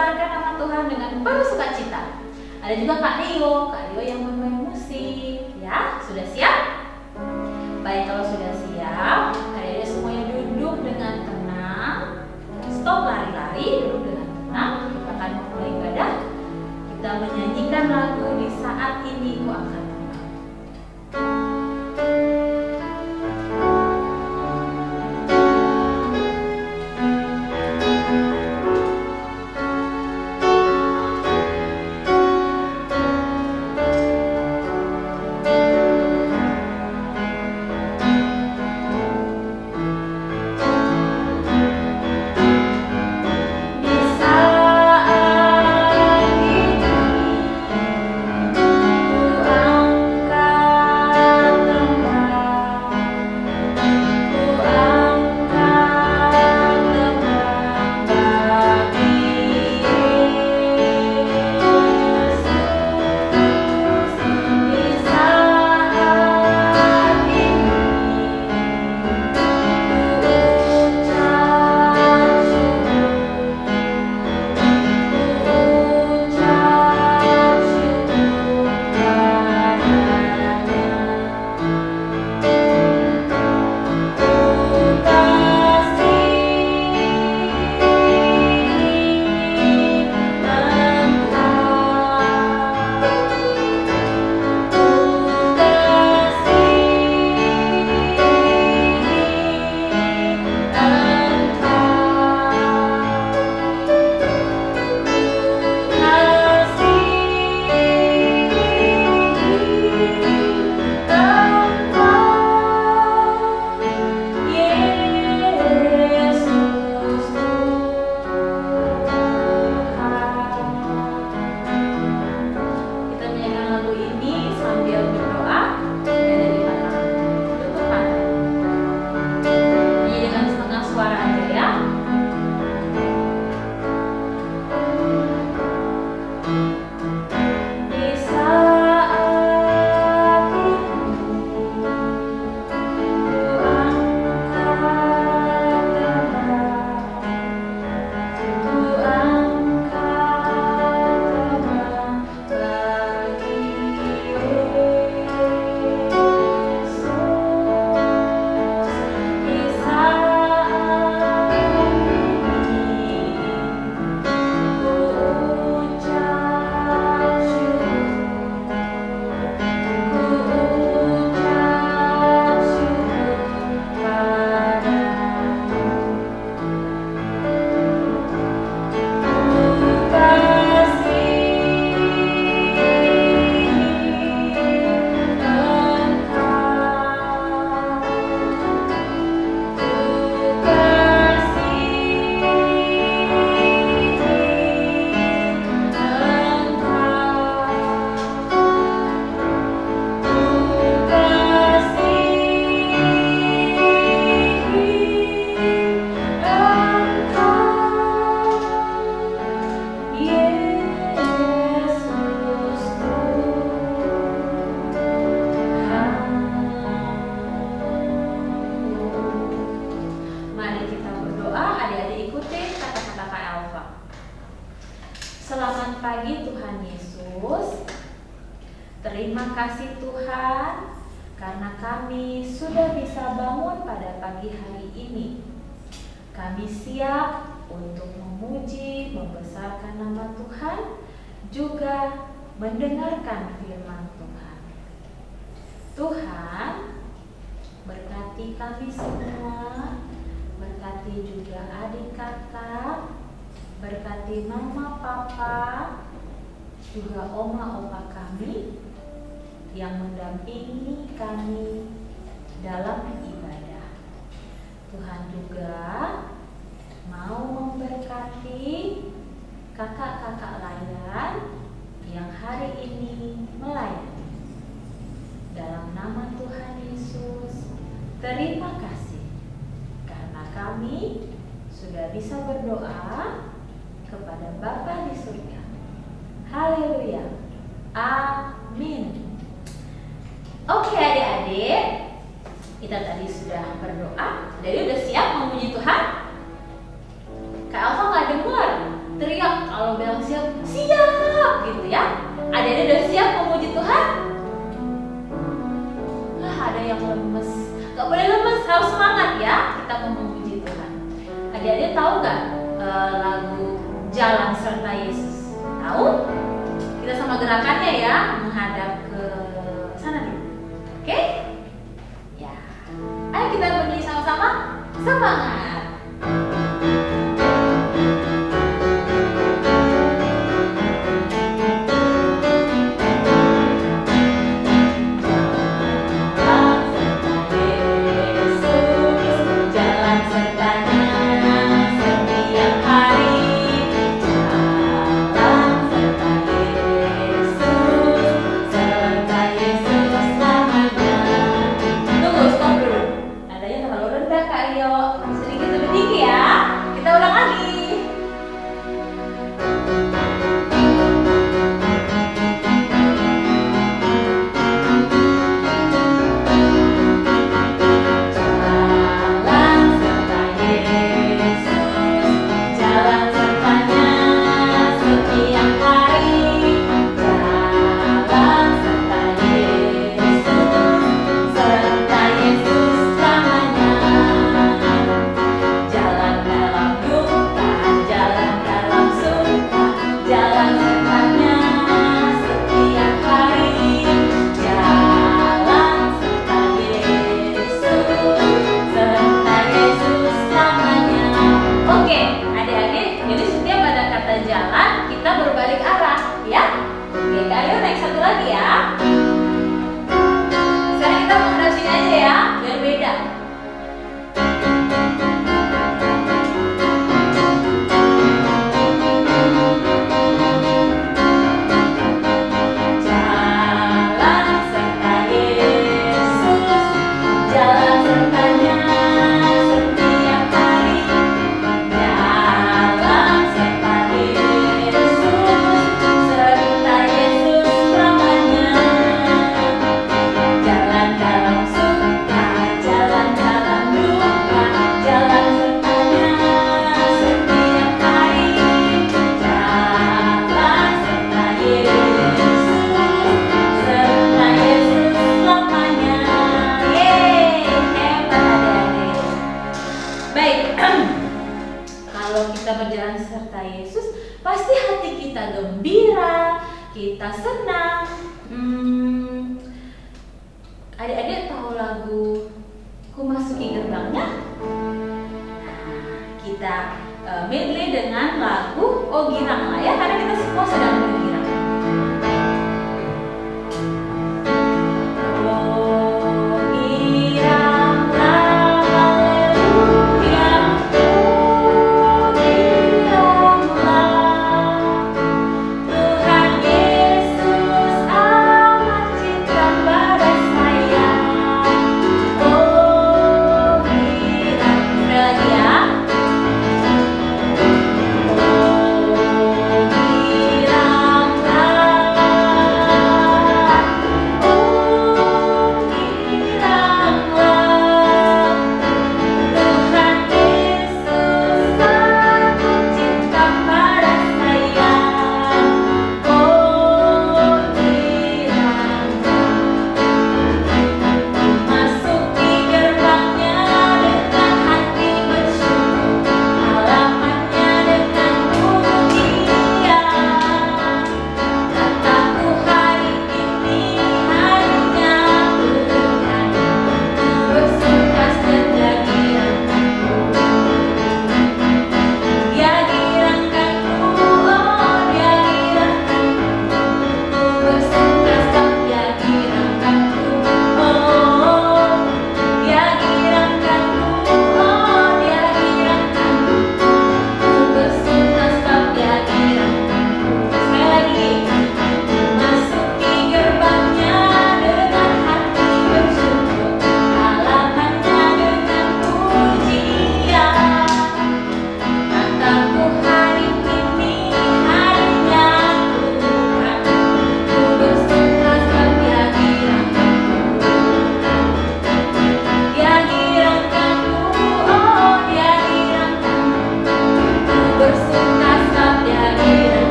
membesarkan nama Tuhan dengan penuh sukacita. Ada juga Kak Rio yang bermain musik. Ya, sudah siap? Baik, kalau sudah siap, adik-adik semuanya duduk dengan tenang. Stop lari-lari, duduk dengan tenang. Kita akan memulai ibadah. Kita menyanyikan lagu Di Saat Ini Ku Akan Tenang. Selamat pagi Tuhan Yesus. Terima kasih Tuhan karena kami sudah bisa bangun pada pagi hari ini. Kami siap untuk memuji, membesarkan nama Tuhan, juga mendengarkan firman Tuhan. Tuhan, berkati kami semua, berkati juga adik kakak, berkati mama papa, juga oma opa kami yang mendampingi kami dalam ibadah. Tuhan juga mau memberkati kakak-kakak layan yang hari ini melayani. Dalam nama Tuhan Yesus, terima kasih karena kami sudah bisa berdoa kepada Bapa di surga. Haleluya. Amin. Oke adik-adik, kita tadi sudah berdoa. Jadi udah siap memuji Tuhan? Kak Alfa nggak dengar teriak kalau jalan serta Yesus. Tahu? Kita sama gerakannya ya, menghadap ke sana dulu. Oke? Ya. Ayo kita berdiri sama-sama. Semangat. Kita senang. Adik-adik tahu lagu Ku Masuki Gerbangnya? Kita medley dengan lagu Oh Girang lah ya, karena kita semua sedang bergirang. Oh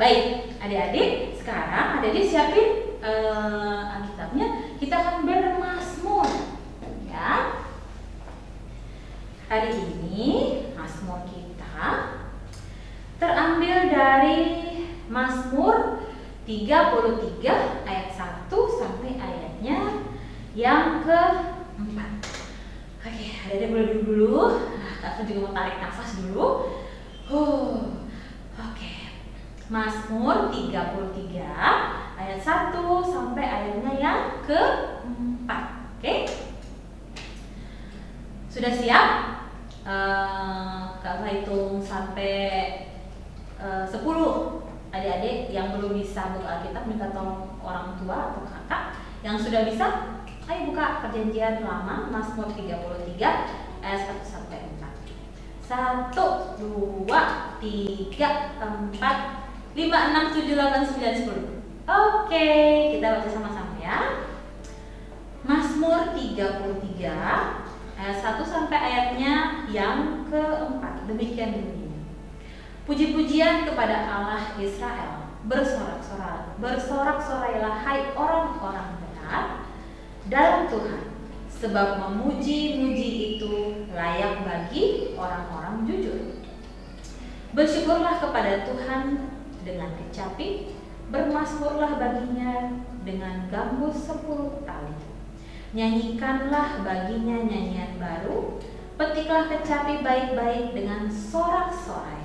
Baik, adik-adik, sekarang adik-adik siapin Alkitabnya. Kita akan bermazmur, ya. Hari ini mazmur kita terambil dari Mazmur 33 ayat 1 sampai ayatnya yang ke-4. Oke, adik-adik boleh duduk dulu. Kakak juga mau tarik nafas dulu. Oke. Mazmur 33 ayat 1 sampai ayatnya yang ke-4. Oke? Sudah siap? Kakak hitung sampai 10. Adik-adik yang belum bisa buka Alkitab minta tolong orang tua atau kakak. Yang sudah bisa, ayo buka Perjanjian Lama Mazmur 33 ayat 1 sampai 4. 1, 2, 3, 4, 5, 6, 7, 8, 9, 10. Oke, kita baca sama-sama ya. Mazmur 33 ayat 1 sampai ayatnya yang ke-4. Demikian bunyinya. Puji-pujian kepada Allah Israel. Bersorak-sorailah hai orang-orang benar dalam Tuhan, sebab memuji-muji itu layak bagi orang-orang jujur. Bersyukurlah kepada Tuhan dengan kecapi, bermazmurlah baginya dengan gambus 10 tali. Nyanyikanlah baginya nyanyian baru, petiklah kecapi baik-baik dengan sorak-sorai.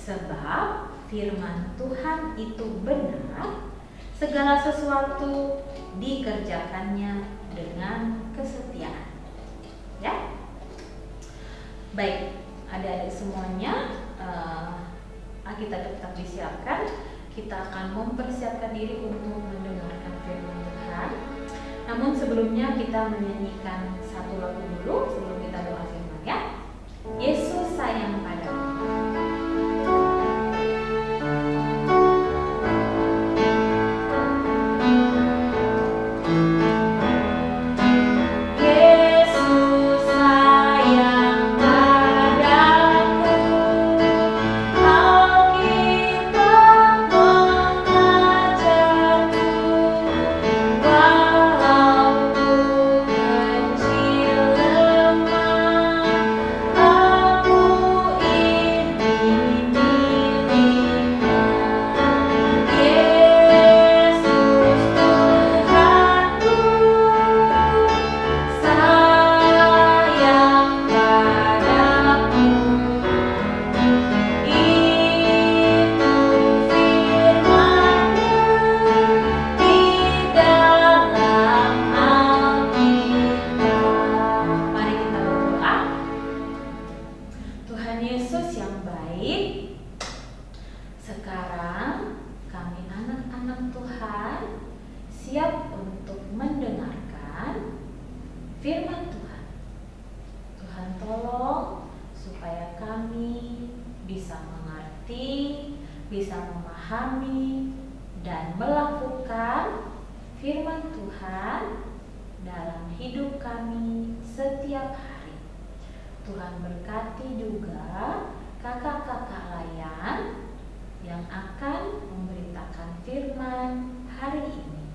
Sebab firman Tuhan itu benar, segala sesuatu dikerjakannya dengan kesetiaan. Ya, baik, adik-adik semuanya, kita tetap disiapkan. Kita akan mempersiapkan diri untuk mendengarkan firman Tuhan. Namun sebelumnya kita menyanyikan satu lagu dulu sebelum kita doa firman, ya. Yesus sayang padamu. Dan melakukan firman Tuhan dalam hidup kami setiap hari. Tuhan berkati juga kakak-kakak layan yang akan memberitakan firman hari ini.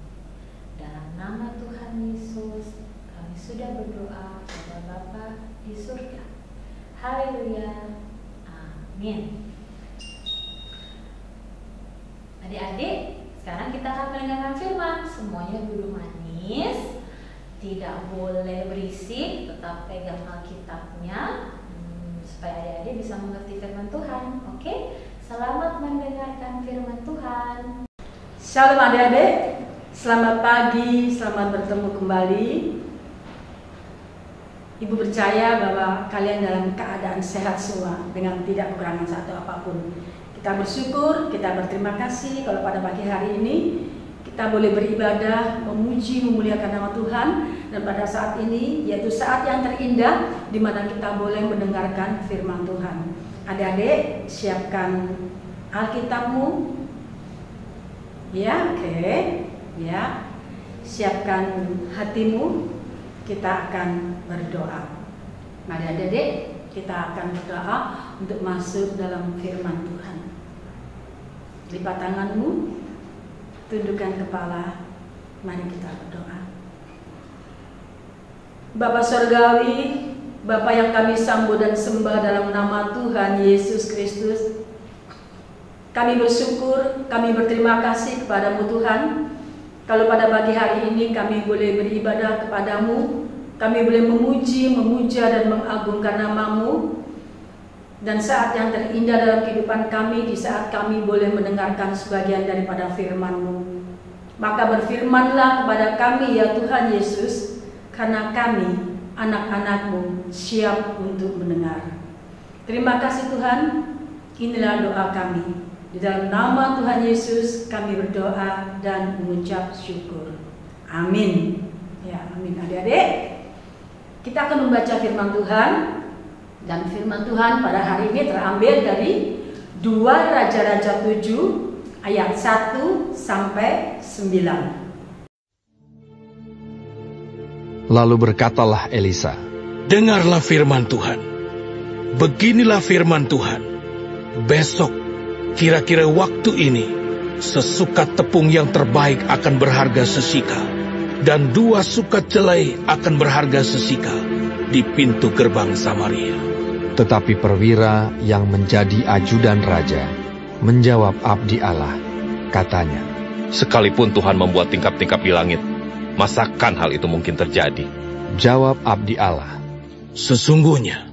Dalam nama Tuhan Yesus kami sudah berdoa kepada Bapa di surga. Haleluya. Amin. Adik-adik, sekarang kita akan mendengarkan firman. Semuanya duduk manis, tidak boleh berisik, tetap pegang Alkitabnya supaya adik-adik bisa mengerti firman Tuhan. Oke? Selamat mendengarkan firman Tuhan. Shalom adik-adik, selamat pagi, selamat bertemu kembali. Ibu percaya bahwa kalian dalam keadaan sehat semua dengan tidak kekurangan satu apapun. Kita bersyukur, kita berterima kasih kalau pada pagi hari ini kita boleh beribadah, memuji, memuliakan nama Tuhan. Dan pada saat ini yaitu saat yang terindah di mana kita boleh mendengarkan firman Tuhan. Adik-adik, siapkan Alkitabmu. Ya, oke. Ya. Siapkan hatimu. Kita akan berdoa. Mari adik-adik, kita akan berdoa untuk masuk dalam firman Tuhan. Lipat tanganmu, tundukkan kepala, mari kita berdoa. Bapa Surgawi, Bapa yang kami sambut dan sembah dalam nama Tuhan Yesus Kristus, kami bersyukur, kami berterima kasih kepadamu Tuhan. Kalau pada pagi hari ini kami boleh beribadah kepadamu, kami boleh memuji, memuja dan mengagungkan namamu. Dan saat yang terindah dalam kehidupan kami, di saat kami boleh mendengarkan sebagian daripada firman-Mu. Maka berfirmanlah kepada kami ya Tuhan Yesus, karena kami anak-anak-Mu siap untuk mendengar. Terima kasih Tuhan, inilah doa kami. Di dalam nama Tuhan Yesus kami berdoa dan mengucap syukur. Amin. Ya, amin. Adik-adik, kita akan membaca firman Tuhan. Dan firman Tuhan pada hari ini terambil dari 2 Raja-Raja 7 ayat 1 sampai 9. Lalu berkatalah Elisa, dengarlah firman Tuhan. Beginilah firman Tuhan. Besok, kira-kira waktu ini, sesukat tepung yang terbaik akan berharga sesikal, dan 2 sukat jelai akan berharga sesikal di pintu gerbang Samaria. Tetapi perwira yang menjadi ajudan raja menjawab abdi Allah, katanya, sekalipun Tuhan membuat tingkap-tingkap di langit, masakan hal itu mungkin terjadi? Jawab abdi Allah, sesungguhnya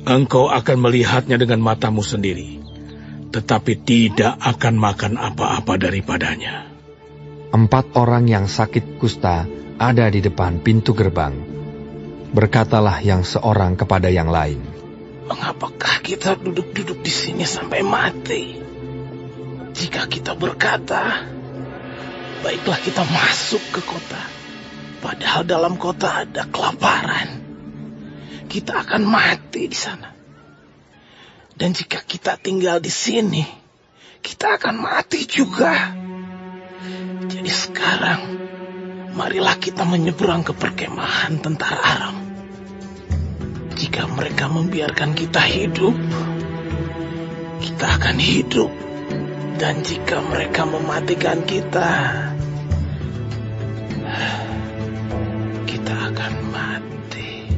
engkau akan melihatnya dengan matamu sendiri, tetapi tidak akan makan apa-apa daripadanya. 4 orang yang sakit kusta ada di depan pintu gerbang. Berkatalah yang seorang kepada yang lain, mengapakah kita duduk-duduk di sini sampai mati? Jika kita berkata, baiklah kita masuk ke kota, padahal dalam kota ada kelaparan, kita akan mati di sana. Dan jika kita tinggal di sini, kita akan mati juga. Jadi sekarang, marilah kita menyeberang ke perkemahan tentara Aram. Jika mereka membiarkan kita hidup, kita akan hidup. Dan jika mereka mematikan kita, kita akan mati.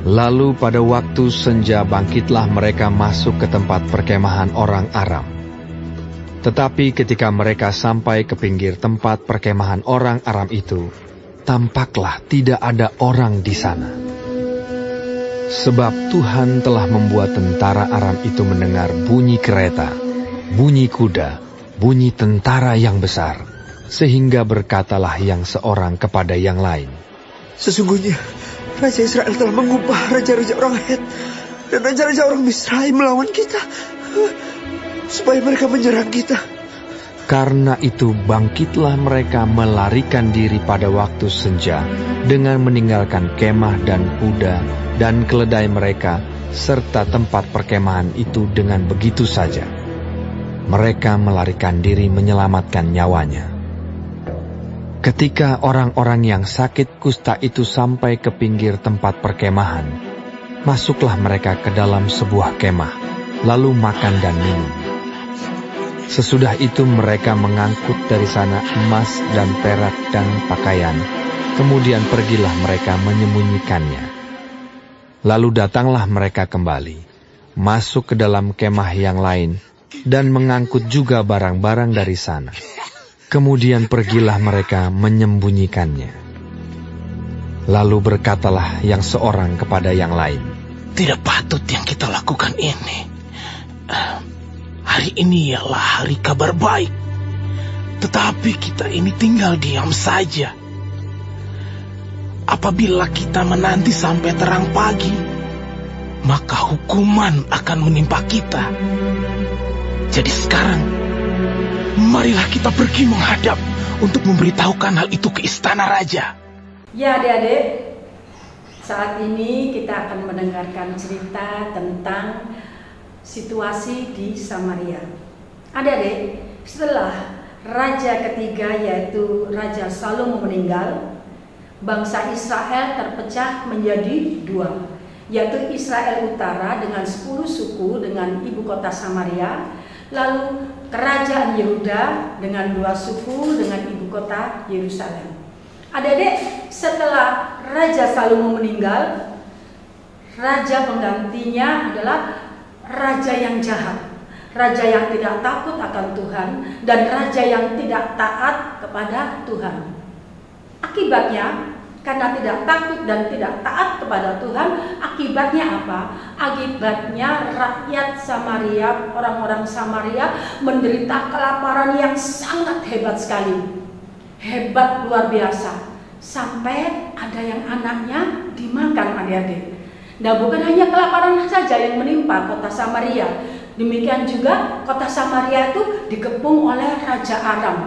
Lalu pada waktu senja bangkitlah mereka masuk ke tempat perkemahan orang Aram. Tetapi ketika mereka sampai ke pinggir tempat perkemahan orang Aram itu, tampaklah tidak ada orang di sana. Sebab Tuhan telah membuat tentara Aram itu mendengar bunyi kereta, bunyi kuda, bunyi tentara yang besar, sehingga berkatalah yang seorang kepada yang lain, sesungguhnya Raja Israel telah mengubah raja-raja orang Het dan raja-raja orang Misraim melawan kita, supaya mereka menyerang kita. Karena itu bangkitlah mereka melarikan diri pada waktu senja dengan meninggalkan kemah dan kuda dan keledai mereka serta tempat perkemahan itu dengan begitu saja. Mereka melarikan diri menyelamatkan nyawanya. Ketika orang-orang yang sakit kusta itu sampai ke pinggir tempat perkemahan, masuklah mereka ke dalam sebuah kemah, lalu makan dan minum. Sesudah itu mereka mengangkut dari sana emas dan perak dan pakaian. Kemudian pergilah mereka menyembunyikannya. Lalu datanglah mereka kembali, masuk ke dalam kemah yang lain, dan mengangkut juga barang-barang dari sana. Kemudian pergilah mereka menyembunyikannya. Lalu berkatalah yang seorang kepada yang lain, tidak patut yang kita lakukan ini. Hari ini ialah hari kabar baik, tetapi kita ini tinggal diam saja. Apabila kita menanti sampai terang pagi, maka hukuman akan menimpa kita. Jadi sekarang, marilah kita pergi menghadap untuk memberitahukan hal itu ke istana raja. Ya adik-adik, saat ini kita akan mendengarkan cerita tentang situasi di Samaria. Adik-adik, setelah raja ketiga yaitu Raja Salomo meninggal, bangsa Israel terpecah menjadi 2, yaitu Israel Utara dengan 10 suku dengan ibu kota Samaria, lalu kerajaan Yehuda dengan 2 suku dengan ibu kota Yerusalem. Adik-adik, setelah Raja Salomo meninggal, raja penggantinya adalah raja yang jahat, raja yang tidak takut akan Tuhan, dan raja yang tidak taat kepada Tuhan. Akibatnya, karena tidak takut dan tidak taat kepada Tuhan, akibatnya apa? Akibatnya rakyat Samaria, orang-orang Samaria menderita kelaparan yang sangat hebat sekali. Hebat luar biasa. Sampai ada yang anaknya dimakan, adik-adik. Nah, bukan hanya kelaparan saja yang menimpa kota Samaria. Demikian juga kota Samaria itu dikepung oleh Raja Aram.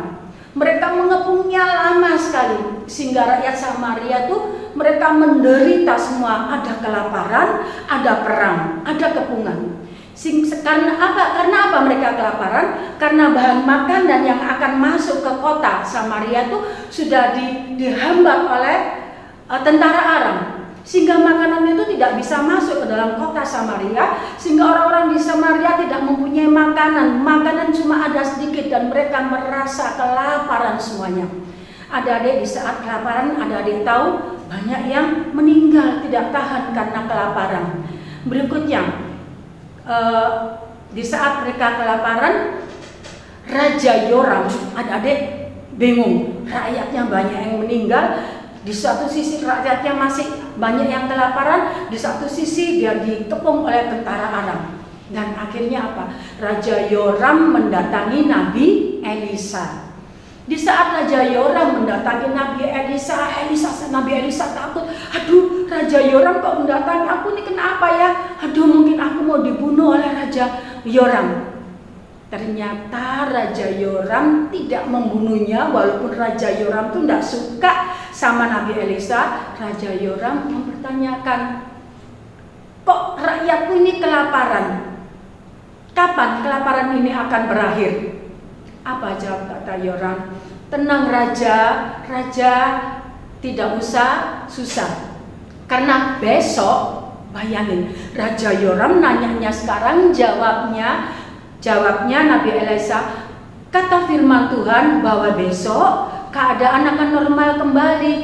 Mereka mengepungnya lama sekali, sehingga rakyat Samaria itu mereka menderita semua. Ada kelaparan, ada perang, ada kepungan. Karena apa mereka kelaparan? Karena bahan makan dan yang akan masuk ke kota Samaria itu sudah dihambat oleh tentara Aram, sehingga makanan itu tidak bisa masuk ke dalam kota Samaria, sehingga orang-orang di Samaria tidak mempunyai makanan. Makanan cuma ada sedikit dan mereka merasa kelaparan semuanya. Adik-adik, di saat kelaparan, adik-adik tahu banyak yang meninggal tidak tahan karena kelaparan. Berikutnya, di saat mereka kelaparan, Raja Yoram, adik-adik bingung, rakyatnya banyak yang meninggal. Di satu sisi rakyatnya masih banyak yang kelaparan, di satu sisi dia dikepung oleh tentara Aram. Dan akhirnya apa? Raja Yoram mendatangi Nabi Elisa. Di saat Raja Yoram mendatangi Nabi Elisa takut. Aduh, Raja Yoram kok mendatangi aku, ini kenapa ya? Aduh, mungkin aku mau dibunuh oleh Raja Yoram. Ternyata Raja Yoram tidak membunuhnya, walaupun Raja Yoram itu tidak suka sama Nabi Elisa. Raja Yoram mempertanyakan, kok rakyatku ini kelaparan? Kapan kelaparan ini akan berakhir? Apa jawab kata Yoram? Tenang Raja, Raja tidak usah susah. Karena besok, bayangin, Raja Yoram nanyanya sekarang, jawabnya Nabi Elisa, kata firman Tuhan bahwa besok keadaan akan normal kembali,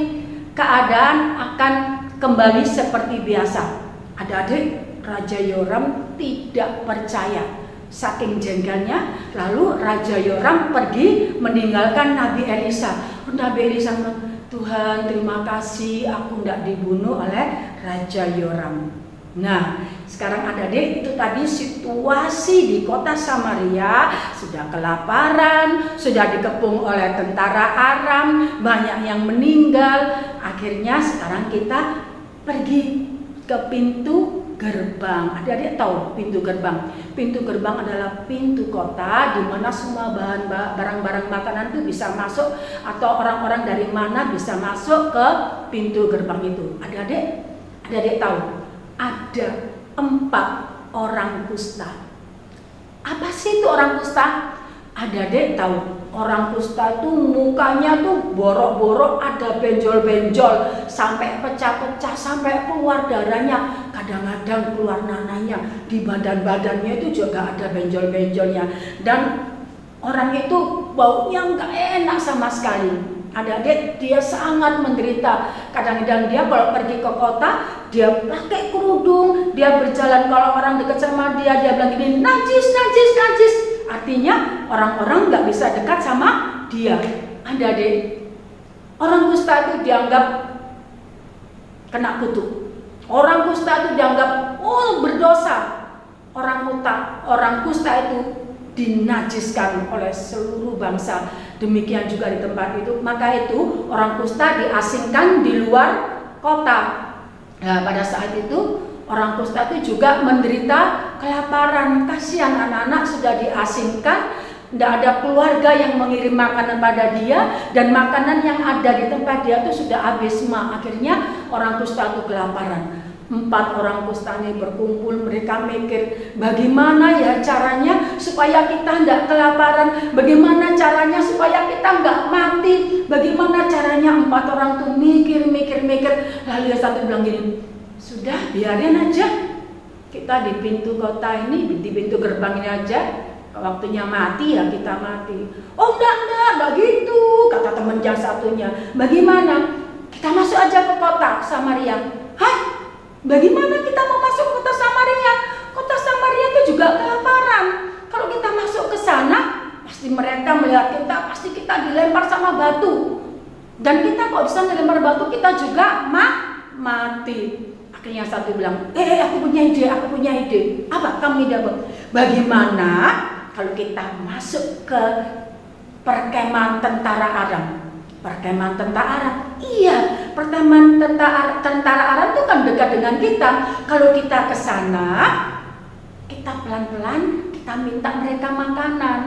keadaan akan kembali seperti biasa. Adik-adik, Raja Yoram tidak percaya, saking jengkelnya. Lalu Raja Yoram pergi meninggalkan Nabi Elisa. Nabi Elisa bilang, Tuhan terima kasih aku tidak dibunuh oleh Raja Yoram. Nah, sekarang adik-adik, itu tadi situasi di kota Samaria, sudah kelaparan, sudah dikepung oleh tentara Aram, banyak yang meninggal. Akhirnya sekarang kita pergi ke pintu gerbang. Adik-adik tahu pintu gerbang? Pintu gerbang adalah pintu kota di mana semua barang-barang makanan itu bisa masuk, atau orang-orang dari mana bisa masuk ke pintu gerbang itu. Adik-adik tahu? Ada 4 orang kusta. Apa sih itu orang kusta? Adik-adik tahu, orang kusta itu mukanya tuh borok-borok, ada benjol-benjol, sampai pecah-pecah, sampai keluar darahnya, kadang-kadang keluar nananya. Di badan-badannya itu juga ada benjol-benjolnya. Dan orang itu baunya nggak enak sama sekali. Adik-adik, dia sangat menderita. Kadang-kadang dia kalau pergi ke kota, dia pakai kerudung, dia berjalan, kalau orang dekat sama dia bilang gini, najis, najis, najis. Artinya orang-orang nggak bisa dekat sama dia. Adik-adik, orang kusta itu dianggap kena kutuk. Orang kusta itu dianggap berdosa. Orang kusta itu dinajiskan oleh seluruh bangsa. Demikian juga di tempat itu. Maka itu orang kusta diasingkan di luar kota. Nah, pada saat itu orang kusta itu juga menderita kelaparan. Kasihan anak-anak sudah diasingkan, tidak ada keluarga yang mengirim makanan pada dia, dan makanan yang ada di tempat dia itu sudah habis semua. Akhirnya orang kusta itu kelaparan. 4 orang kusta ini berkumpul, mereka mikir bagaimana ya caranya supaya kita tidak kelaparan, bagaimana caranya supaya kita nggak mati, bagaimana caranya. 4 orang tuh mikir. Lalu yang satu bilang gini, sudah biarin aja, kita di pintu kota ini, di pintu gerbang ini aja, waktunya mati ya kita mati. Oh enggak gitu, kata teman yang satunya. Bagaimana? Kita masuk aja ke kota Samaria. Hah? Bagaimana kita mau masuk kota Samaria? Kota Samaria itu juga kelaparan. Kalau kita masuk ke sana, pasti mereka melihat kita, pasti kita dilempar sama batu. Dan kita kok bisa dilempar batu, kita juga mati. Akhirnya satu bilang, aku punya ide. Apa kamu ide apa? Bagaimana kalau kita masuk ke perkemahan tentara Aram? Perkemahan tentara Aram? Iya, perkemahan tentara Aram itu kan dekat dengan kita. Kalau kita ke sana, kita pelan-pelan kita minta mereka makanan.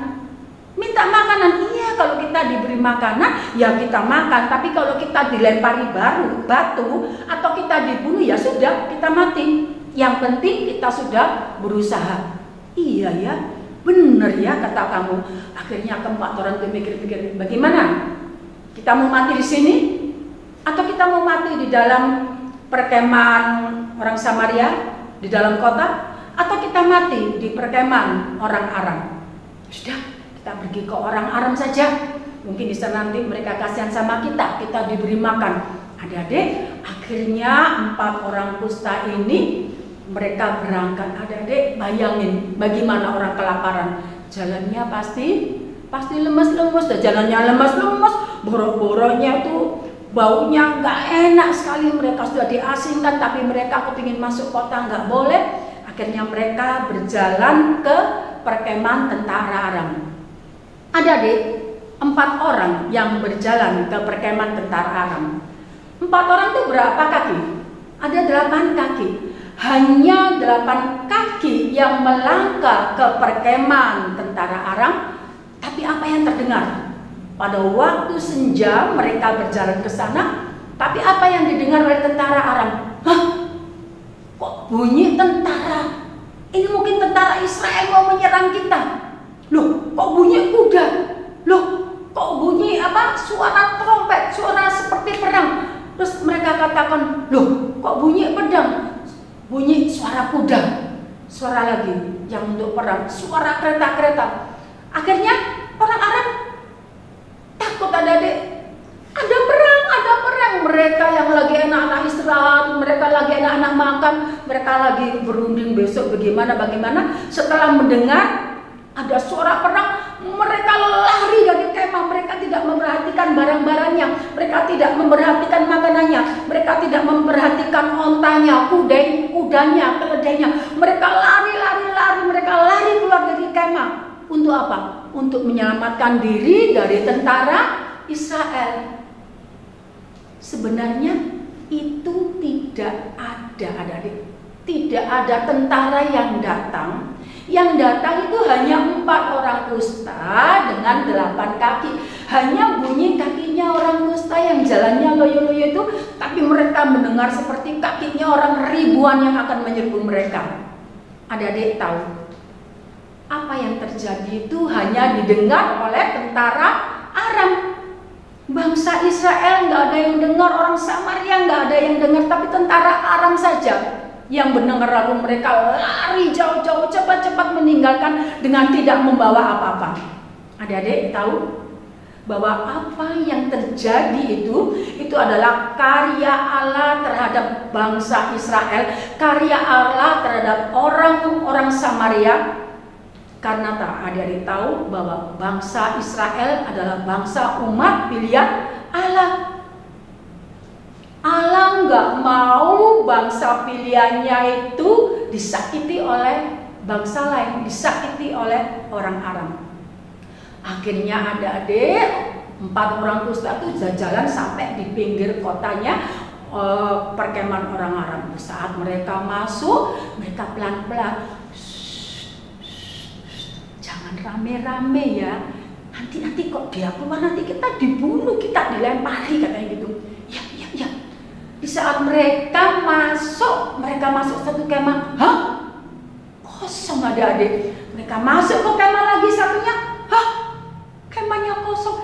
Minta makanan, iya, kalau kita diberi makanan ya kita makan. Tapi kalau kita dilempari batu atau kita dibunuh ya sudah, kita mati. Yang penting kita sudah berusaha. Iya ya, bener ya kata kamu. Akhirnya keempat orang itu mikir-mikir, bagaimana? Kita mau mati di sini atau kita mau mati di dalam perkemahan orang Samaria, di dalam kota, atau kita mati di perkemahan orang Aram? Sudah, kita pergi ke orang Aram saja. Mungkin bisa nanti mereka kasihan sama kita diberi makan. Adik-adik, akhirnya 4 orang kusta ini mereka berangkat. Adik-adik bayangin bagaimana orang kelaparan. Jalannya pasti lemes-lemes, jalannya lemes-lemes, borok-boroknya tuh baunya nggak enak sekali. Mereka sudah diasingkan, tapi mereka kepingin masuk kota nggak boleh. Akhirnya mereka berjalan ke perkemahan tentara Aram. Adik-adik, 4 orang yang berjalan ke perkemahan tentara Aram. 4 orang itu berapa kaki? Ada 8 kaki. Hanya 8 kaki yang melangkah ke perkemahan tentara Aram. Tapi apa yang terdengar? Pada waktu senja mereka berjalan ke sana. Tapi apa yang didengar oleh tentara Aram? Hah? Kok bunyi tentara? Ini mungkin tentara Israel mau menyerang kita. Loh, kok bunyi kuda? Loh, kok bunyi suara trompet, suara seperti perang. Terus mereka katakan, loh, kok bunyi pedang? Bunyi suara kuda. Suara lagi yang untuk perang, suara kereta-kereta. Akhirnya orang Arab takut, adik-adik. Ada perang. Mereka yang lagi enak-enak istirahat, mereka lagi enak-enak makan, mereka lagi berunding besok bagaimana. Setelah mendengar ada suara perang, mereka lari dari kemah. Mereka tidak memperhatikan barang-barangnya, mereka tidak memperhatikan makanannya, mereka tidak memperhatikan ontanya, kudanya, keledainya. Mereka lari, mereka lari keluar dari kemah. Untuk apa? Untuk menyelamatkan diri dari tentara Israel. Sebenarnya itu tidak ada, adik-adik. Tidak ada tentara yang datang. Yang datang itu hanya 4 orang kusta dengan 8 kaki. Hanya bunyi kakinya orang kusta yang jalannya loyo-loyo itu, tapi mereka mendengar seperti kakinya orang ribuan yang akan menyerbu mereka. Adik-adik tahu apa yang terjadi itu hanya didengar oleh tentara Aram. Bangsa Israel nggak ada yang dengar, orang Samaria nggak ada yang dengar, tapi tentara Aram saja yang mendengar. Lalu mereka lari jauh-jauh, cepat-cepat meninggalkan dengan tidak membawa apa-apa. Adik-adik tahu bahwa apa yang terjadi itu adalah karya Allah terhadap bangsa Israel, karya Allah terhadap orang-orang Samaria. Karena adik-adik tahu bahwa bangsa Israel adalah bangsa umat pilihan Allah. Allah nggak mau bangsa pilihannya itu disakiti oleh bangsa lain, disakiti oleh orang Aram. Akhirnya adik-adik 4 orang kusta itu jalan sampai di pinggir kotanya perkemahan orang Aram. Saat mereka masuk, mereka pelan-pelan, jangan rame-rame ya. Nanti kok dia keluar, nanti kita dibunuh, kita dilempari, katanya gitu. Ya. Di saat mereka masuk satu kemah, hah? Kosong, adik-adik. Mereka masuk ke kemah lagi satunya, hah? Kemahnya kosong.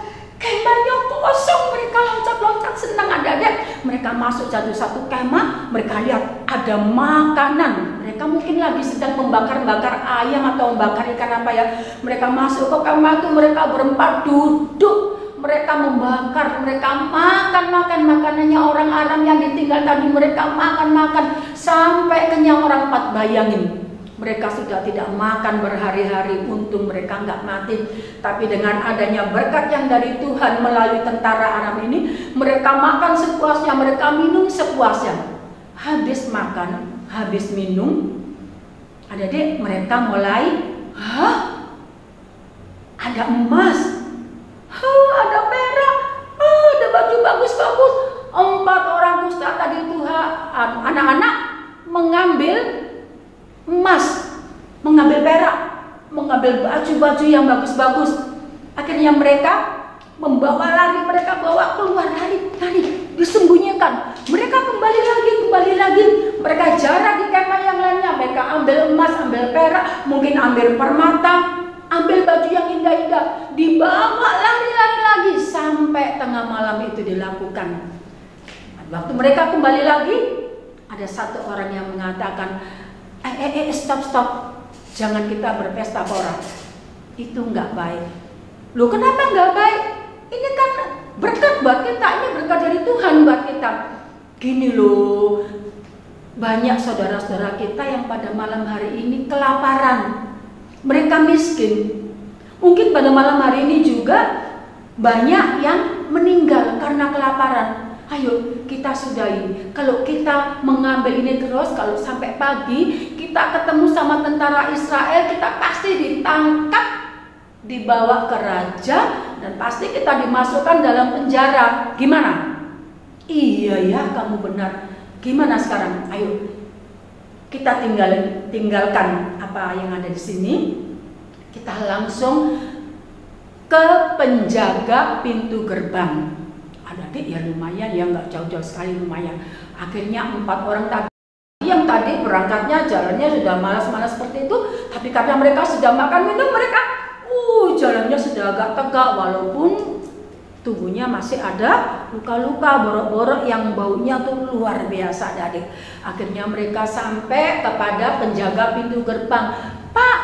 Mereka mereka loncat-loncat senang adik-adik. Mereka masuk satu kemah, mereka lihat ada makanan. Mereka mungkin lagi sedang membakar-bakar ayam atau membakar ikan apa ya. Mereka masuk ke kemah itu, mereka berempat duduk. Mereka membakar, mereka makan makanannya orang Aram yang ditinggal tadi. Mereka makan sampai kenyang orang 4. Bayangin, mereka sudah tidak makan berhari-hari. Untung mereka nggak mati. Tapi dengan adanya berkat yang dari Tuhan melalui tentara Aram ini, mereka makan sepuasnya, mereka minum sepuasnya. Habis makan, habis minum, adik-adik, mereka mulai, ada emas, ada perak, ada baju bagus-bagus. 4 orang kusta tadi itu anak-anak mengambil emas, mengambil perak, mengambil baju-baju yang bagus-bagus. Akhirnya mereka membawa lari, mereka bawa keluar, lari, disembunyikan. Mereka kembali lagi. Mereka jarak di kemah yang lainnya. Mereka ambil emas, ambil perak, mungkin ambil permata, ambil baju yang indah-indah, dibawa lari lagi sampai tengah malam itu dilakukan. Waktu mereka kembali lagi, ada satu orang yang mengatakan, stop, jangan kita berpesta pora. Itu nggak baik. Loh, kenapa nggak baik? Ini kan berkat buat kita, ini berkat dari Tuhan buat kita. Gini loh, banyak saudara-saudara kita yang pada malam hari ini kelaparan. Mereka miskin. Mungkin pada malam hari ini juga banyak yang meninggal karena kelaparan. Ayo kita sudahi. Kalau kita mengambil ini terus, kalau sampai pagi kita ketemu sama tentara Israel, kita pasti ditangkap, dibawa ke raja, dan pasti kita dimasukkan dalam penjara. Gimana? Iya ya, kamu benar. Gimana sekarang? Ayo kita tinggalkan apa yang ada di sini. Kita langsung ke penjaga pintu gerbang. Adik-adik ya lumayan ya, nggak jauh-jauh sekali, lumayan. Akhirnya 4 orang tadi yang tadi berangkatnya jalannya sudah malas-malas seperti itu, tapi karena mereka sudah makan minum, mereka jalannya sudah agak tegak walaupun tubuhnya masih ada luka-luka, borok-borok yang baunya tuh luar biasa, adik. Akhirnya mereka sampai kepada penjaga pintu gerbang. Pak,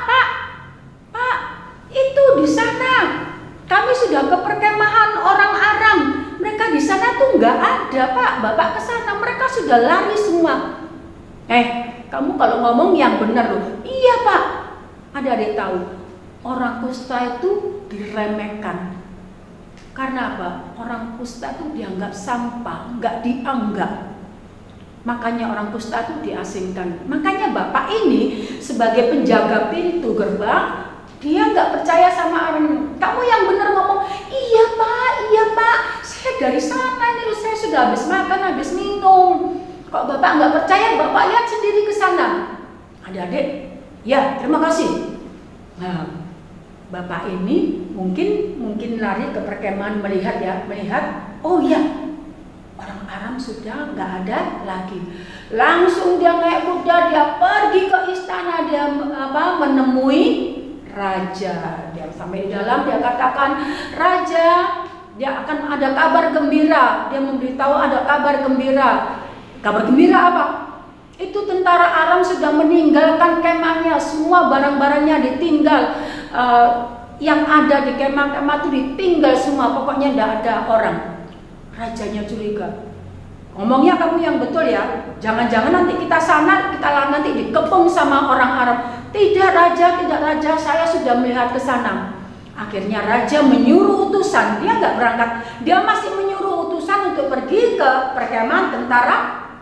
itu di sana. Kami sudah ke perkemahan orang Aram. Mereka di sana tuh nggak ada, Pak. Bapak ke sana, mereka sudah lari semua. Kamu kalau ngomong yang benar loh. Iya, Pak. Adik-adik tahu, orang kusta itu diremehkan. Karena apa? Orang kusta itu dianggap sampah, nggak dianggap. Makanya orang kusta itu diasingkan. Makanya bapak ini sebagai penjaga pintu gerbang, dia nggak percaya sama orang. Kamu yang benar ngomong, iya pak, saya dari sana nih, saya sudah habis makan, habis minum. Kok bapak nggak percaya? Bapak lihat sendiri ke sana. Adik-adik, ya terima kasih. Nah, bapak ini mungkin lari ke perkemahan melihat, oh iya, orang Aram sudah nggak ada lagi. Langsung dia naik kuda, dia pergi ke istana, dia menemui raja. Dia sampai di dalam, dia katakan, raja, dia akan ada kabar gembira. Dia memberitahu ada kabar gembira. Kabar gembira apa? Itu tentara Aram sudah meninggalkan kemahnya, semua barang-barangnya ditinggal. Yang ada di kemah-kemah itu ditinggal semua, pokoknya tidak ada orang. Rajanya curiga. Ngomongnya kamu yang betul ya, jangan-jangan nanti kita sana, kita nanti dikepung sama orang Arab. Tidak raja, saya sudah melihat ke sana. Akhirnya raja menyuruh utusan, dia nggak berangkat, dia masih menyuruh utusan untuk pergi ke perkemahan tentara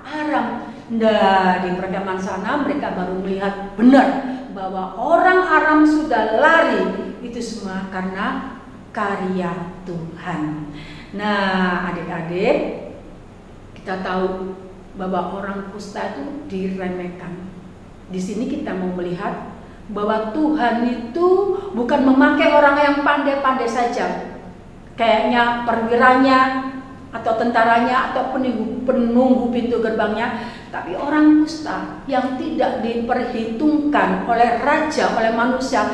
Aram. Nah, di perkemahan sana mereka baru melihat benar bahwa orang Aram sudah lari. Itu semua karena karya Tuhan. Nah, adik-adik, kita tahu bahwa orang kusta itu diremehkan. Di sini kita mau melihat bahwa Tuhan itu bukan memakai orang yang pandai-pandai saja. Kayaknya perwiranya atau tentaranya atau penunggu pintu gerbangnya, tapi orang kusta yang tidak diperhitungkan oleh raja, oleh manusia,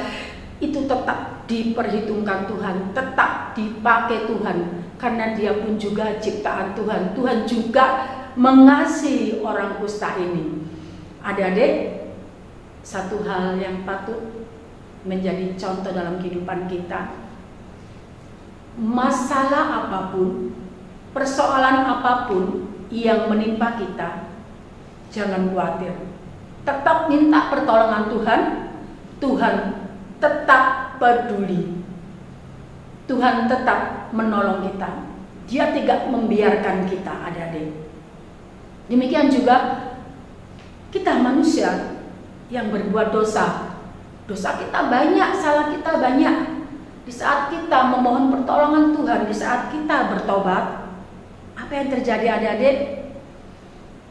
itu tetap diperhitungkan Tuhan, tetap dipakai Tuhan, karena dia pun juga ciptaan Tuhan. Tuhan juga mengasihi orang kusta ini. Adik-adik, satu hal yang patut menjadi contoh dalam kehidupan kita, masalah apapun, persoalan apapun yang menimpa kita, jangan khawatir, tetap minta pertolongan Tuhan. Tuhan tetap peduli, Tuhan tetap menolong kita. Dia tidak membiarkan kita, adik-adik. Demikian juga kita manusia yang berbuat dosa. Dosa kita banyak, salah kita banyak. Di saat kita memohon pertolongan Tuhan, di saat kita bertobat, apa yang terjadi, adik-adik?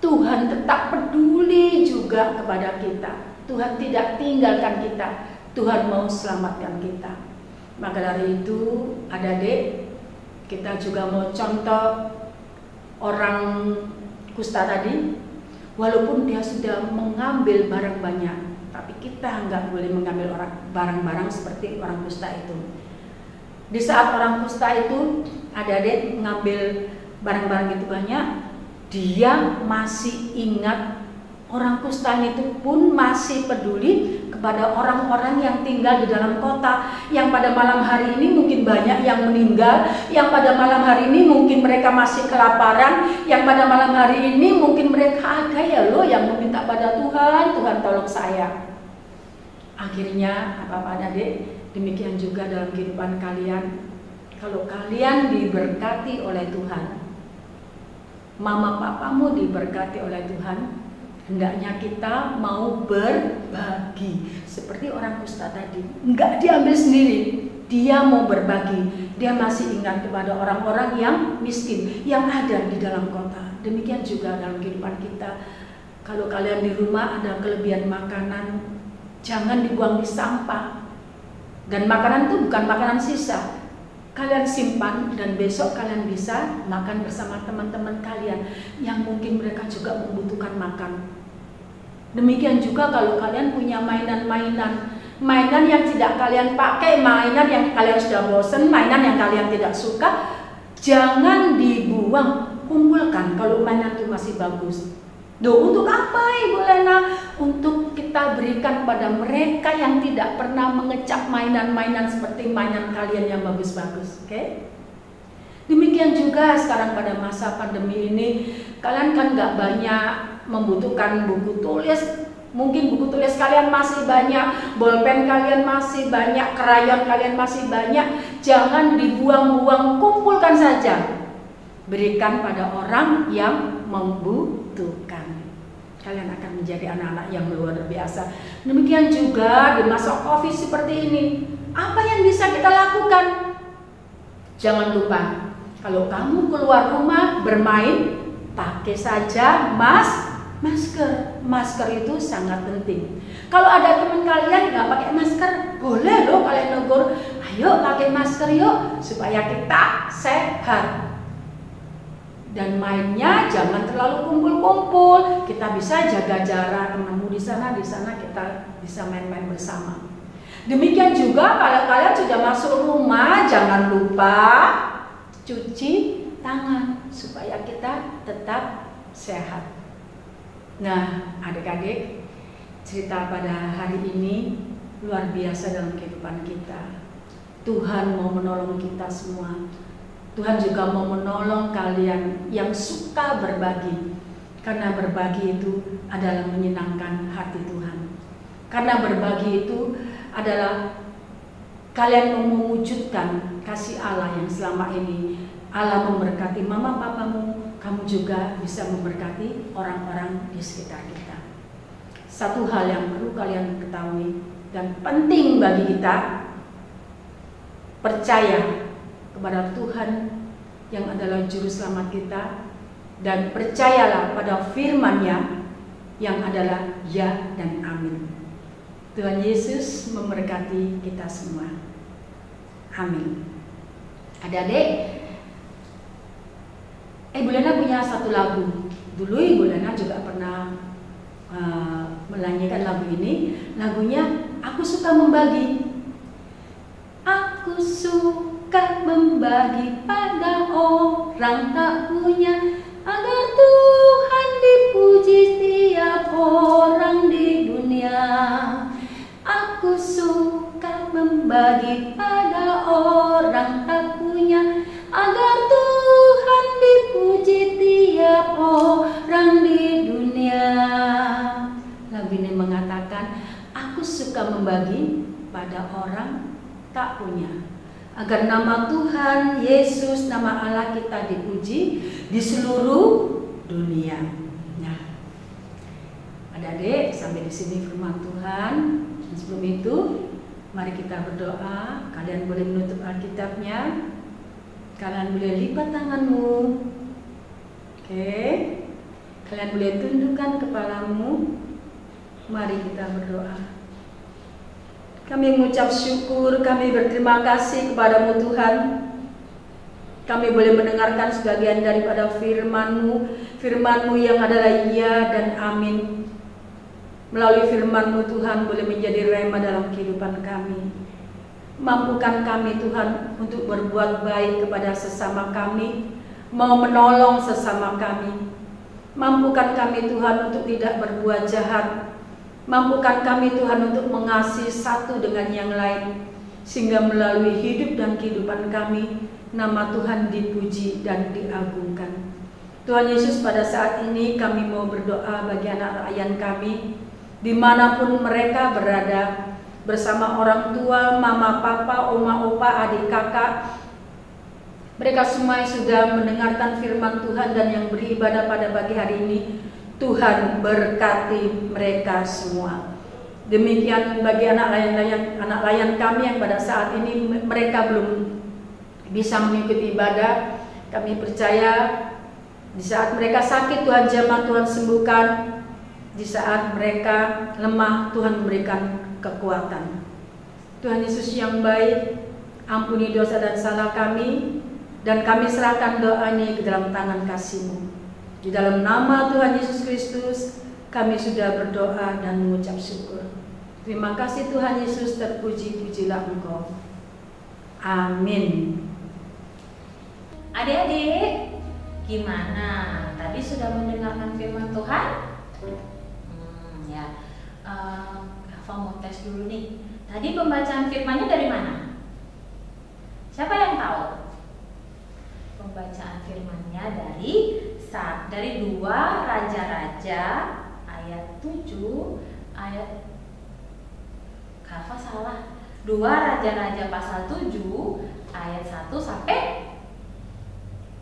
Tuhan tetap peduli juga kepada kita. Tuhan tidak tinggalkan kita. Tuhan mau selamatkan kita. Maka dari itu, adik-adik, kita juga mau contoh orang kusta tadi. Walaupun dia sudah mengambil barang banyak, tapi kita nggak boleh mengambil barang-barang seperti orang kusta itu. Di saat orang kusta itu, adik-adik mengambil barang-barang itu banyak, dia masih ingat. Orang kusta itu pun masih peduli kepada orang-orang yang tinggal di dalam kota, yang pada malam hari ini mungkin banyak yang meninggal, yang pada malam hari ini mungkin mereka masih kelaparan, yang pada malam hari ini mungkin mereka ada ya loh yang meminta pada Tuhan, Tuhan tolong saya. Akhirnya apa-apa adik, demikian juga dalam kehidupan kalian. Kalau kalian diberkati oleh Tuhan, mama papamu diberkati oleh Tuhan, hendaknya kita mau berbagi. Seperti orang kusta tadi, enggak diambil sendiri, dia mau berbagi. Dia masih ingat kepada orang-orang yang miskin, yang ada di dalam kota. Demikian juga dalam kehidupan kita. Kalau kalian di rumah ada kelebihan makanan, jangan dibuang di sampah. Dan makanan itu bukan makanan sisa, kalian simpan dan besok kalian bisa makan bersama teman-teman kalian yang mungkin mereka juga membutuhkan makan. Demikian juga kalau kalian punya mainan-mainan yang tidak kalian pakai, mainan yang kalian sudah bosan, mainan yang kalian tidak suka, jangan dibuang, kumpulkan kalau mainan itu masih bagus. Untuk apa Ibu Lena? Untuk kita berikan pada mereka yang tidak pernah mengecap mainan-mainan seperti mainan kalian yang bagus-bagus. Oke? Demikian juga sekarang pada masa pandemi ini, kalian kan nggak banyak membutuhkan buku tulis. Mungkin buku tulis kalian masih banyak, bolpen kalian masih banyak, krayon kalian masih banyak. Jangan dibuang-buang, kumpulkan saja. Berikan pada orang yang membutuhkan. Kalian akan menjadi anak-anak yang luar biasa. Demikian juga di masa COVID seperti ini, apa yang bisa kita lakukan? Jangan lupa, kalau kamu keluar rumah bermain, pakai saja masker. Masker itu sangat penting. Kalau ada teman kalian nggak pakai masker, boleh loh kalian negur, ayo pakai masker yuk supaya kita sehat. Dan mainnya jangan terlalu kumpul-kumpul. Kita bisa jaga jarak, menemu di sana kita bisa main-main bersama. Demikian juga kalau kalian sudah masuk rumah, jangan lupa cuci tangan supaya kita tetap sehat. Nah, adik-adik, cerita pada hari ini luar biasa dalam kehidupan kita. Tuhan mau menolong kita semua. Tuhan juga mau menolong kalian yang suka berbagi. Karena berbagi itu adalah menyenangkan hati Tuhan. Karena berbagi itu adalah kalian mau mewujudkan kasih Allah yang selama ini Allah memberkati mama papamu, kamu juga bisa memberkati orang-orang di sekitar kita. Satu hal yang perlu kalian ketahui dan penting bagi kita, percaya kepada Tuhan yang adalah juru selamat kita, dan percayalah pada firman-Nya yang adalah ya dan amin. Tuhan Yesus memberkati kita semua. Amin. Adik-adik, Ibu Lena punya satu lagu. Dulu Ibu Lena juga pernah menyanyikan lagu ini. Lagunya Aku Suka Membagi. Aku suka membagi pada orang tak punya, agar Tuhan dipuji setiap orang di dunia. Aku suka membagi pada orang tak punya, agar Tuhan dipuji tiap orang di dunia. Lagu ini mengatakan, aku suka membagi pada orang tak punya, agar nama Tuhan Yesus, nama Allah kita dipuji di seluruh dunia. Nah, adik-adik, sampai di sini firman Tuhan. Dan sebelum itu, mari kita berdoa. Kalian boleh menutup Alkitabnya. Kalian boleh lipat tanganmu. Oke. Kalian boleh tundukkan kepalamu. Mari kita berdoa. Kami mengucap syukur, kami berterima kasih kepadamu Tuhan. Kami boleh mendengarkan sebagian daripada firman-Mu, firman-Mu yang adalah iya dan amin. Melalui firman-Mu Tuhan boleh menjadi rema dalam kehidupan kami. Mampukan kami Tuhan untuk berbuat baik kepada sesama kami, mau menolong sesama kami. Mampukan kami Tuhan untuk tidak berbuat jahat. Mampukan kami Tuhan untuk mengasihi satu dengan yang lain, sehingga melalui hidup dan kehidupan kami, nama Tuhan dipuji dan diagungkan. Tuhan Yesus, pada saat ini kami mau berdoa bagi anak ayah kami, dimanapun mereka berada, bersama orang tua, mama, papa, oma, opa, adik, kakak. Mereka semua yang sudah mendengarkan firman Tuhan dan yang beribadah pada pagi hari ini, Tuhan berkati mereka semua. Demikian bagi anak layan kami yang pada saat ini mereka belum bisa mengikuti ibadah. Kami percaya di saat mereka sakit Tuhan jamah, Tuhan sembuhkan. Di saat mereka lemah Tuhan memberikan kekuatan. Tuhan Yesus yang baik, ampuni dosa dan salah kami, dan kami serahkan doa ini ke dalam tangan kasih-Mu. Di dalam nama Tuhan Yesus Kristus, kami sudah berdoa dan mengucap syukur. Terima kasih Tuhan Yesus, terpuji-pujilah Engkau. Amin. Adik-adik, gimana? Tadi sudah mendengarkan firman Tuhan? Kava mau tes dulu nih. Tadi pembacaan firmannya dari mana? Siapa yang tahu? Pembacaan firmannya dari 2 Raja-Raja ayat 7 ayat Kava salah. 2 Raja-Raja pasal 7 ayat 1 sampai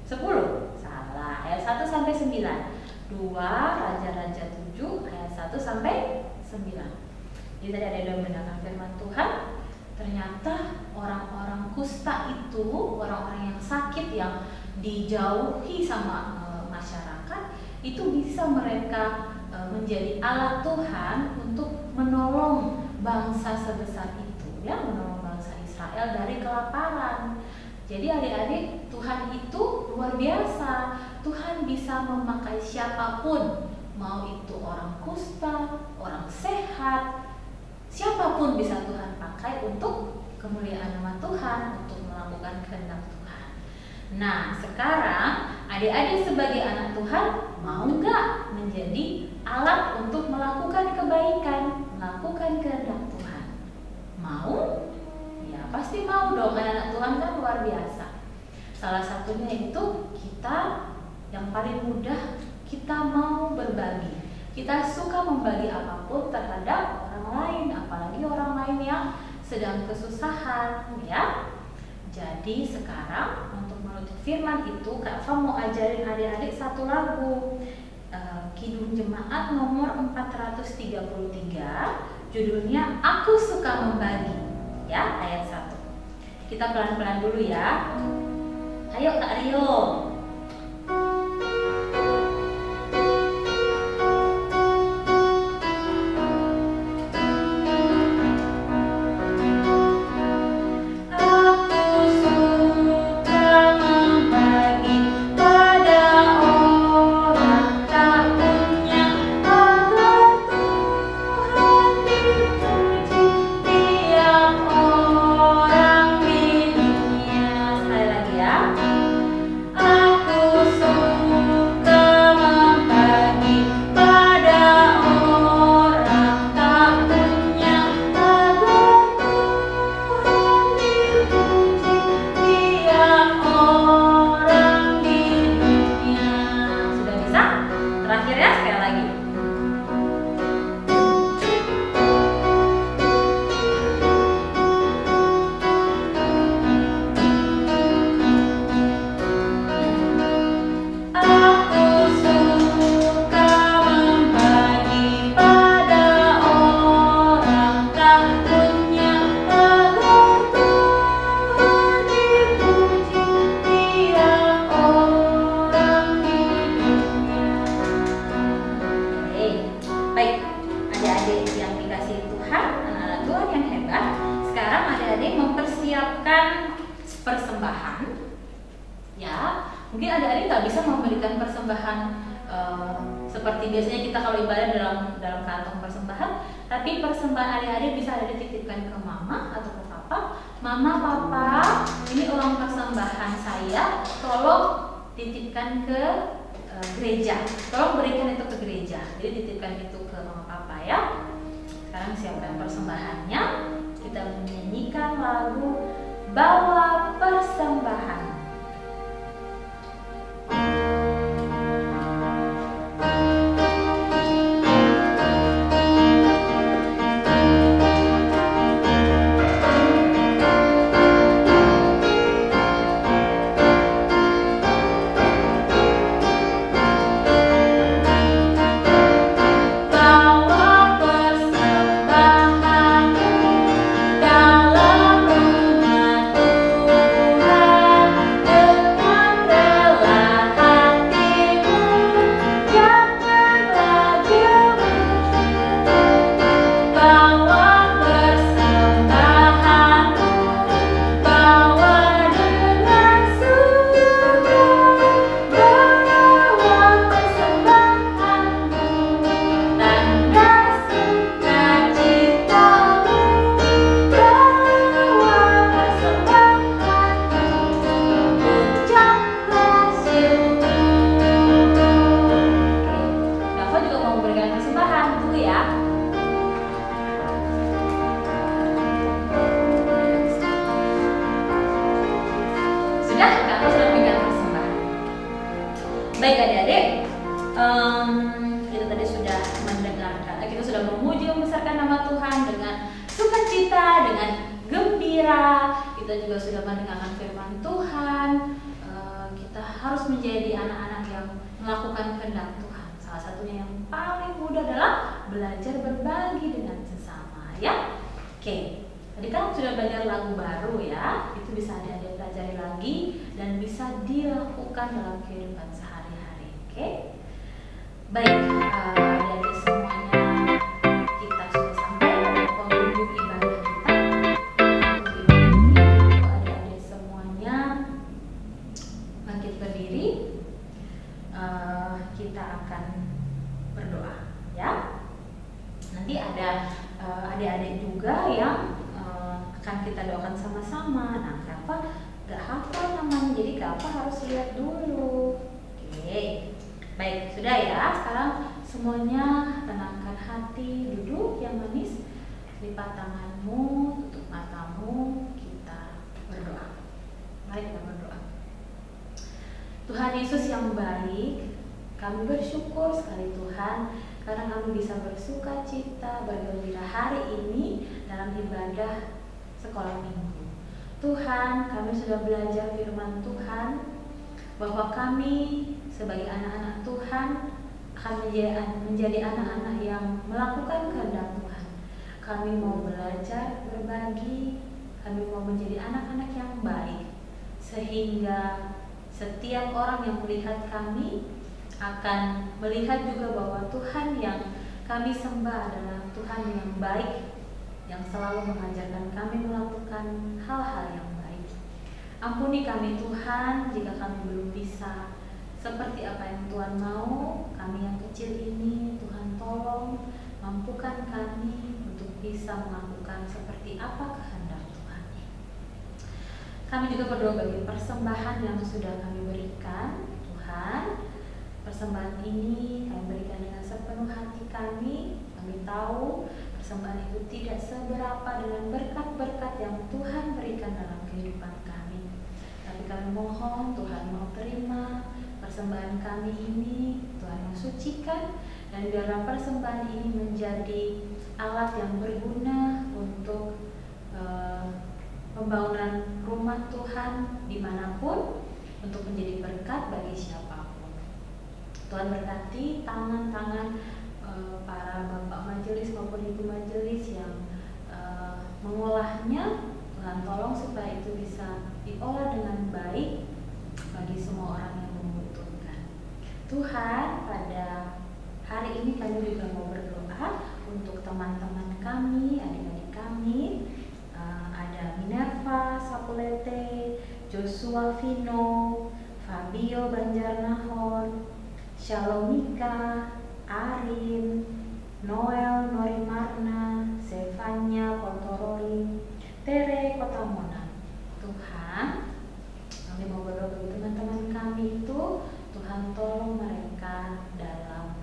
10. Salah, ayat 1 sampai 9. 2 Raja-Raja 7 ayat 1 sampai 9. Jadi tadi ada yang mendengarkan firman Tuhan. Ternyata orang-orang kusta itu, orang-orang yang sakit, yang dijauhi sama masyarakat, itu bisa mereka menjadi alat Tuhan untuk menolong bangsa sebesar itu, ya, menolong bangsa Israel dari kelaparan. Jadi adik-adik, Tuhan itu luar biasa. Tuhan bisa memakai siapapun, mau itu orang kusta, orang sehat, siapapun bisa Tuhan pakai untuk kemuliaan nama Tuhan, untuk melakukan kehendak Tuhan. Nah, sekarang adik-adik sebagai anak Tuhan mau nggak menjadi alat untuk melakukan kebaikan, melakukan kehendak Tuhan? Mau? Ya pasti mau dong, anak Tuhan kan luar biasa. Salah satunya itu kita yang paling mudah, kita mau berbagi. Kita suka membagi apapun terhadap orang lain, apalagi orang lain yang sedang kesusahan, ya. Jadi sekarang untuk menutup firman itu, Kak Fa mau ajarin adik-adik satu lagu, Kidung Jemaat nomor 433, judulnya Aku Suka Membagi, ya, ayat 1. Kita pelan-pelan dulu ya. Ayo Kak Rio. Orang Mungkin adik-adik nggak bisa memberikan persembahan seperti biasanya kita kalau ibadah dalam kantong persembahan, tapi persembahan adik-adik bisa ada dititipkan ke mama atau ke papa. Mama, papa, ini uang persembahan saya, tolong titipkan ke gereja. Tolong berikan itu ke gereja. Jadi titipkan itu ke mama papa ya. Sekarang siapkan persembahannya. Kita menyanyikan lagu Bawa Persembahan. Baik adik-adik, kita tadi sudah mendengarkan, kita sudah memuji membesarkan nama Tuhan dengan sukacita, dengan gembira. Kita juga sudah mendengarkan firman Tuhan. Kita harus menjadi anak-anak yang melakukan kehendak Tuhan. Salah satunya yang paling mudah adalah belajar berbagi dengan sesama, ya. Oke, tadi kan sudah belajar lagu baru ya. Itu bisa adik-adik pelajari lagi dan bisa dilakukan dalam kehidupan sehari-hari. Oke, baik, adik-adik semuanya, kita sudah sampai pada penghujung ibadah kita. Adik-adik semuanya bangkit berdiri, kita akan berdoa, ya. Nanti ada adik-adik juga yang akan kita doakan sama-sama. Nah, kenapa gak hafal namanya? Jadi kenapa harus lihat dulu? Oke. Baik, sudah ya. Sekarang semuanya tenangkan hati, duduk yang manis, lipat tanganmu, tutup matamu, kita berdoa. Mari kita berdoa. Tuhan Yesus yang baik, kami bersyukur sekali Tuhan karena kami bisa bersuka cita bergembira hari ini dalam ibadah sekolah minggu. Tuhan, kami sudah belajar firman Tuhan bahwa kami sebagai anak-anak Tuhan akan menjadi anak-anak yang melakukan kehendak Tuhan. Kami mau belajar berbagi, kami mau menjadi anak-anak yang baik, sehingga setiap orang yang melihat kami akan melihat juga bahwa Tuhan yang kami sembah adalah Tuhan yang baik, yang selalu mengajarkan kami melakukan hal-hal yang baik. Ampuni kami Tuhan jika kami belum bisa seperti apa yang Tuhan mau. Kami yang kecil ini, Tuhan tolong mampukan kami untuk bisa melakukan seperti apa kehendak Tuhan. Kami juga berdoa bagi persembahan yang sudah kami berikan, Tuhan. Persembahan ini kami berikan dengan sepenuh hati kami. Kami tahu persembahan itu tidak seberapa dengan berkat-berkat yang Tuhan berikan dalam kehidupan kami. Tapi kami mohon Tuhan mau terima persembahan kami ini, Tuhan mau sucikan, dan biarlah persembahan ini menjadi alat yang berguna untuk pembangunan rumah Tuhan dimanapun, untuk menjadi berkat bagi siapapun. Tuhan berkati tangan-tangan para bapak majelis maupun ibu majelis yang mengolahnya. Tuhan tolong supaya itu bisa diolah dengan baik bagi semua orang yang membutuhkan. Tuhan, pada hari ini kami juga mau berdoa untuk teman-teman kami, adik-adik kami. Ada Minerva Sapulete, Joshua Vino, Fabio Shalonika, Arin, Noel, Norimarna, Zevanya, Pontoroli, Tere, Kota Mona. Tuhan, kami mau berdoa bagi teman-teman kami itu, Tuhan tolong mereka dalam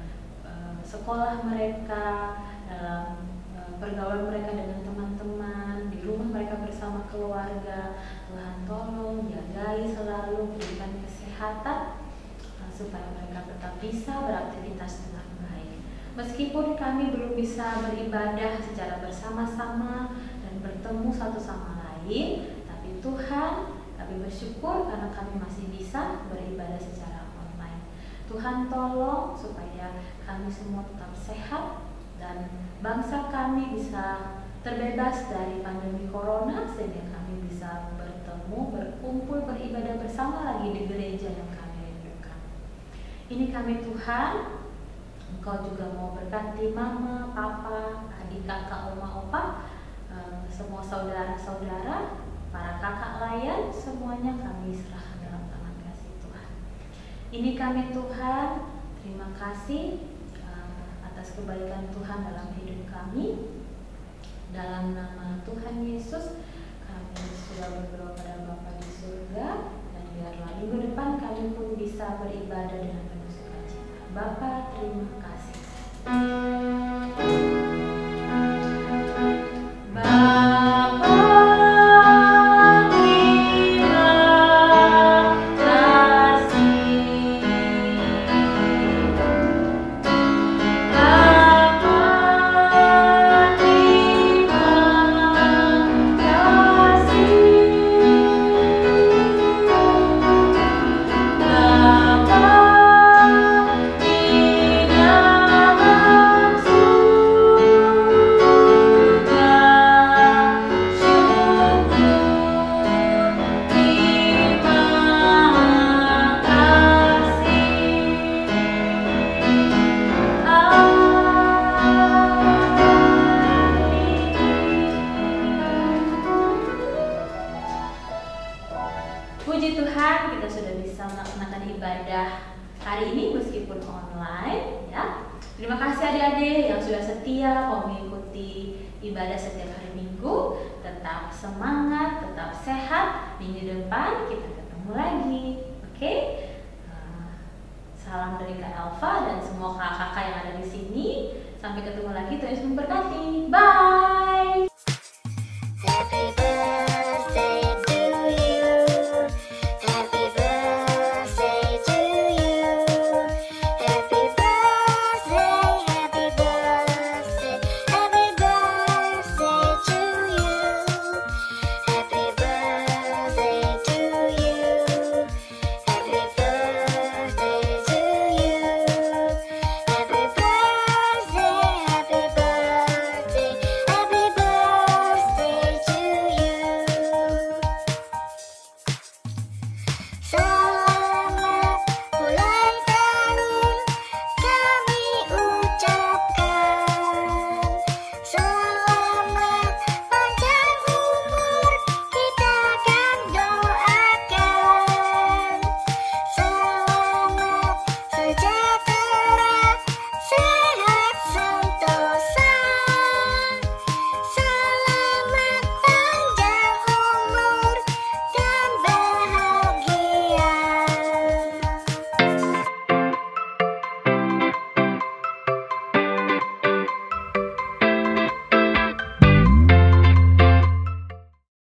sekolah mereka, dalam pergaulan mereka dengan teman-teman, di rumah mereka bersama keluarga. Tuhan tolong jagai selalu, berikan kesehatan supaya mereka tetap bisa beraktivitas dengan baik. Meskipun kami belum bisa beribadah secara bersama-sama dan bertemu satu sama lain, tapi Tuhan, kami bersyukur karena kami masih bisa beribadah secara online. Tuhan tolong supaya kami semua tetap sehat dan bangsa kami bisa terbebas dari pandemi corona, sehingga kami bisa bertemu, berkumpul, beribadah bersama lagi di gereja yang kami rindukan. Ini kami Tuhan, Engkau juga mau berkati mama, papa, adik, kakak, oma, opa, semua saudara-saudara, para kakak layan, semuanya kami serahkan dalam tangan kasih Tuhan. Ini kami Tuhan, terima kasih atas kebaikan Tuhan dalam hidup kami. Dalam nama Tuhan Yesus, kami sudah berdoa pada Bapa di surga, dan biarlah minggu depan kami pun bisa beribadah dengan penuh sukacita. Bapa, terima kasih. Puji Tuhan, kita sudah bisa melaksanakan ibadah hari ini meskipun online, ya. Terima kasih adik-adik yang sudah setia mau mengikuti ibadah setiap hari Minggu. Tetap semangat, tetap sehat. Minggu depan kita ketemu lagi, oke? Salam dari Kak Elva dan semua kakak-kakak yang ada di sini. Sampai ketemu lagi, Tuhan Yesus memberkati. Bye.